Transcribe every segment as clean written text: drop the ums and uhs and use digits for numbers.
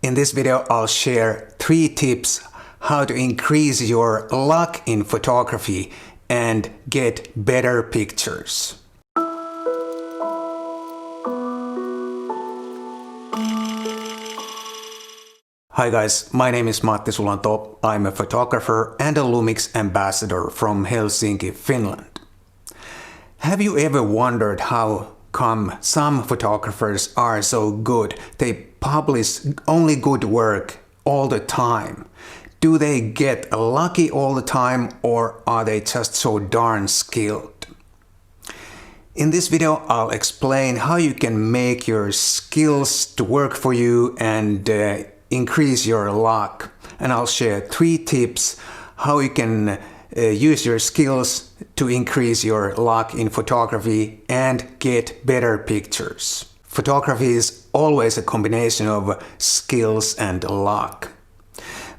In this video, I'll share 3 tips how to increase your luck in photography and get better pictures. Hi guys, my name is Matti Sulanto. I'm a photographer and a Lumix ambassador from Helsinki, Finland. Have you ever wondered how come some photographers are so good? They publish only good work all the time. Do they get lucky all the time, or are they just so darn skilled? In this video, I'll explain how you can make your skills to work for you and increase your luck. And I'll share 3 tips how you can use your skills to increase your luck in photography and get better pictures. Photography is always a combination of skills and luck.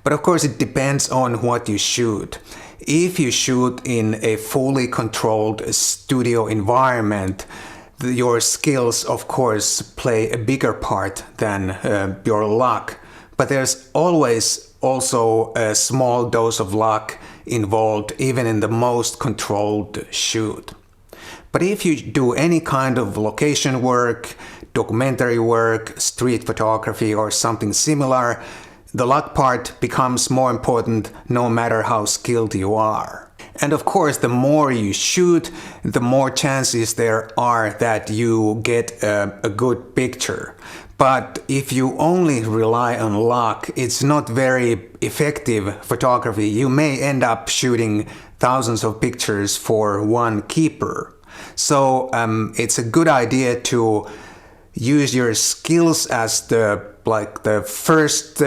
But of course it depends on what you shoot. If you shoot in a fully controlled studio environment, your skills of course play a bigger part than your luck. But there's always also a small dose of luck involved even in the most controlled shoot. But if you do any kind of location work, documentary work, street photography or something similar, the luck part becomes more important no matter how skilled you are. And of course, the more you shoot, the more chances there are that you get a good picture. But if you only rely on luck, it's not very effective photography. You may end up shooting thousands of pictures for one keeper. So it's a good idea to use your skills as the first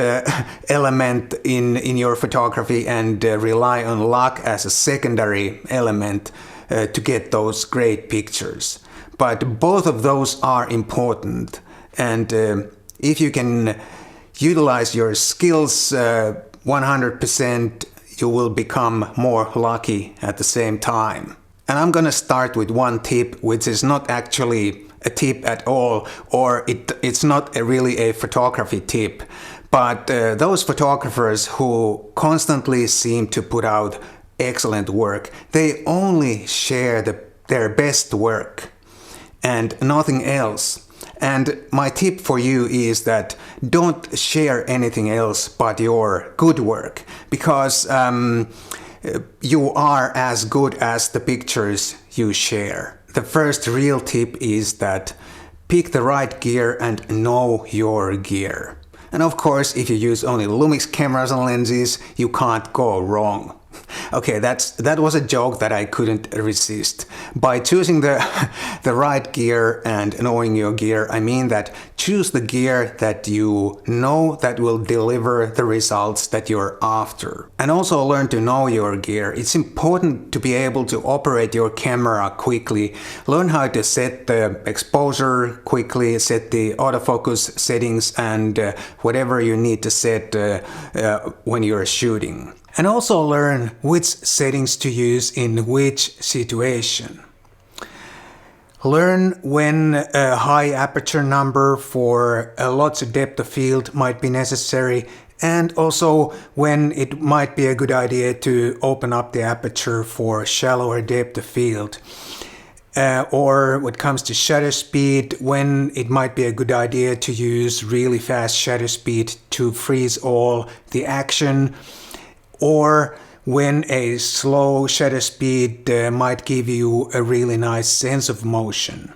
element in your photography and rely on luck as a secondary element to get those great pictures. But both of those are important. And if you can utilize your skills 100%, you will become more lucky at the same time. And I'm gonna start with one tip, which is not actually a tip at all, or it's not really a photography tip. But those photographers who constantly seem to put out excellent work, they only share their best work and nothing else. And my tip for you is that don't share anything else but your good work, because you are as good as the pictures you share. The first real tip is that pick the right gear and know your gear. And of course, if you use only Lumix cameras and lenses, you can't go wrong. Okay, that was a joke that I couldn't resist. By choosing the right gear and knowing your gear, I mean that choose the gear that you know that will deliver the results that you're after. And also learn to know your gear. It's important to be able to operate your camera quickly. Learn how to set the exposure quickly, set the autofocus settings and whatever you need to set when you're shooting. And also learn which settings to use in which situation. Learn when a high aperture number for lots of depth of field might be necessary, and also when it might be a good idea to open up the aperture for shallower depth of field. Or when it comes to shutter speed, when it might be a good idea to use really fast shutter speed to freeze all the action, or when a slow shutter speed might give you a really nice sense of motion.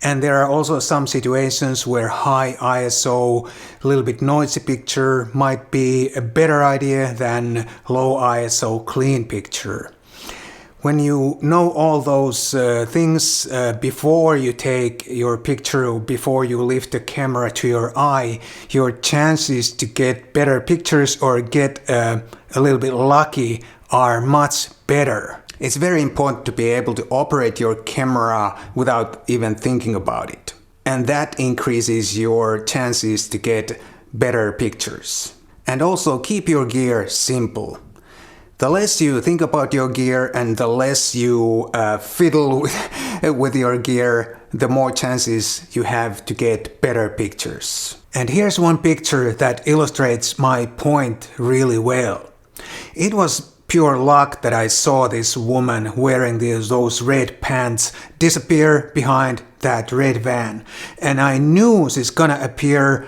And there are also some situations where high ISO, a little bit noisy picture might be a better idea than low ISO clean picture. When you know all those things before you take your picture or before you lift the camera to your eye, your chances to get better pictures or get a little bit lucky are much better. It's very important to be able to operate your camera without even thinking about it. And that increases your chances to get better pictures. And also keep your gear simple. The less you think about your gear and the less you fiddle with your gear, the more chances you have to get better pictures. And here's one picture that illustrates my point really well. It was pure luck that I saw this woman wearing those red pants disappear behind that red van. And I knew she's gonna appear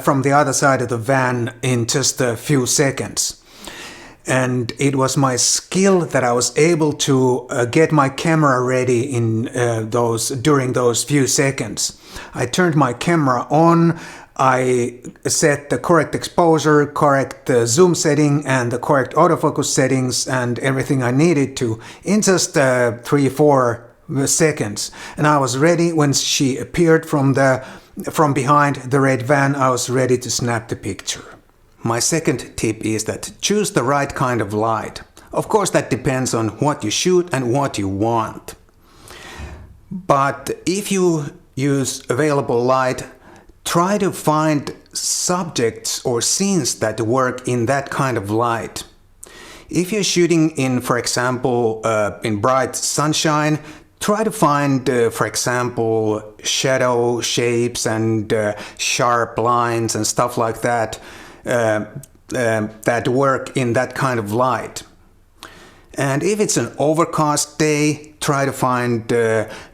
from the other side of the van in just a few seconds. And it was my skill that I was able to get my camera ready during those few seconds. I turned my camera on, I set the correct exposure, correct zoom setting and the correct autofocus settings and everything I needed to in just 3-4 seconds. And I was ready when she appeared from behind the red van. I was ready to snap the picture. My second tip is that choose the right kind of light. Of course, that depends on what you shoot and what you want. But if you use available light, try to find subjects or scenes that work in that kind of light. If you're shooting in, for example, in bright sunshine, try to find, for example, shadow shapes and sharp lines and stuff like that that work in that kind of light. And if it's an overcast day, try to find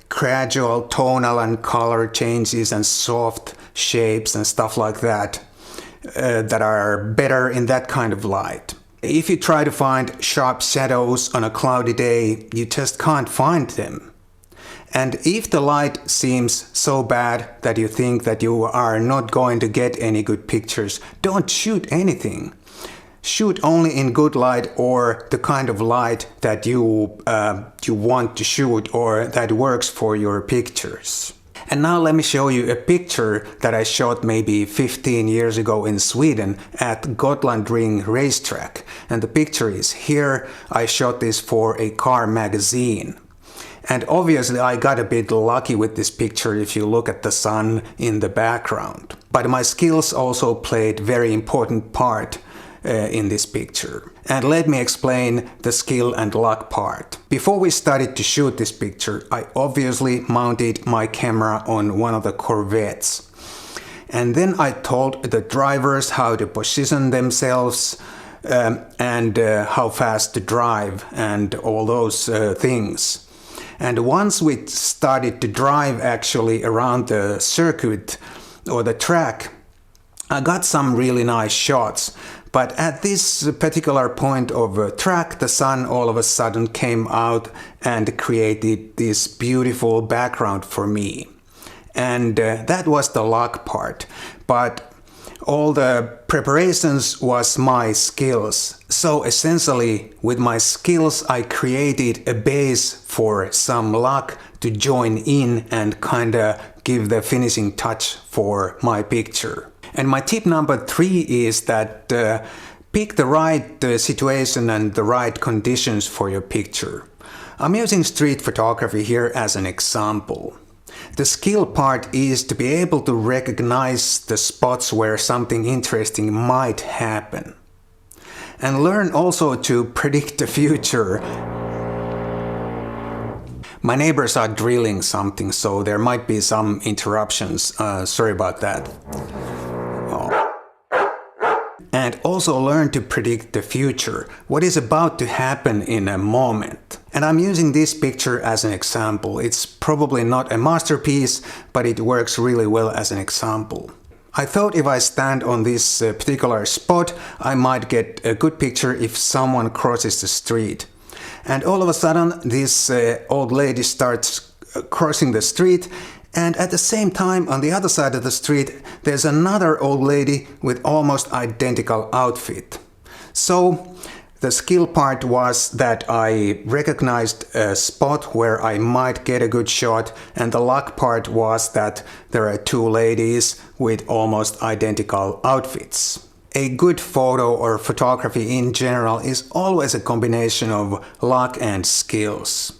gradual tonal and color changes and soft shapes and stuff like that that are better in that kind of light. If you try to find sharp shadows on a cloudy day, you just can't find them. And if the light seems so bad that you think that you are not going to get any good pictures, don't shoot anything. Shoot only in good light or the kind of light that you want to shoot or that works for your pictures. And now let me show you a picture that I shot maybe 15 years ago in Sweden at Gotland Ring racetrack. And the picture is here. I shot this for a car magazine. And obviously I got a bit lucky with this picture if you look at the sun in the background. But my skills also played very important part in this picture. And let me explain the skill and luck part. Before we started to shoot this picture, I obviously mounted my camera on one of the Corvettes. And then I told the drivers how to position themselves and how fast to drive and all those things. And once we started to drive actually around the circuit or the track, I got some really nice shots. But at this particular point of track, the sun all of a sudden came out and created this beautiful background for me. And that was the luck part. But all the preparations was my skills. So essentially, with my skills, I created a base for some luck to join in and kinda give the finishing touch for my picture. And my tip number 3 is that pick the right situation and the right conditions for your picture. I'm using street photography here as an example. The skill part is to be able to recognize the spots where something interesting might happen. And learn also to predict the future. My neighbors are drilling something, so there might be some interruptions. Sorry about that. And also learn to predict the future, what is about to happen in a moment. And I'm using this picture as an example. It's probably not a masterpiece, but it works really well as an example. I thought if I stand on this particular spot, I might get a good picture if someone crosses the street. And all of a sudden, this old lady starts crossing the street. And at the same time, on the other side of the street, there's another old lady with almost identical outfit. So the skill part was that I recognized a spot where I might get a good shot, and the luck part was that there are two ladies with almost identical outfits. A good photo or photography in general is always a combination of luck and skills.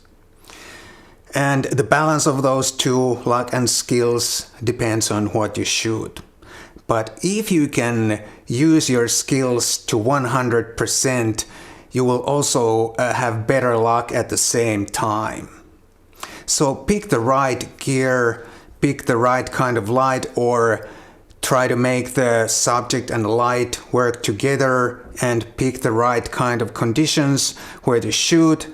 And the balance of those two, luck and skills, depends on what you shoot. But if you can use your skills to 100%, you will also have better luck at the same time. So pick the right gear, pick the right kind of light, or try to make the subject and light work together and pick the right kind of conditions where to shoot,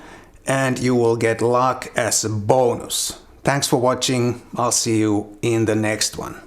and you will get luck as a bonus. Thanks for watching. I'll see you in the next one.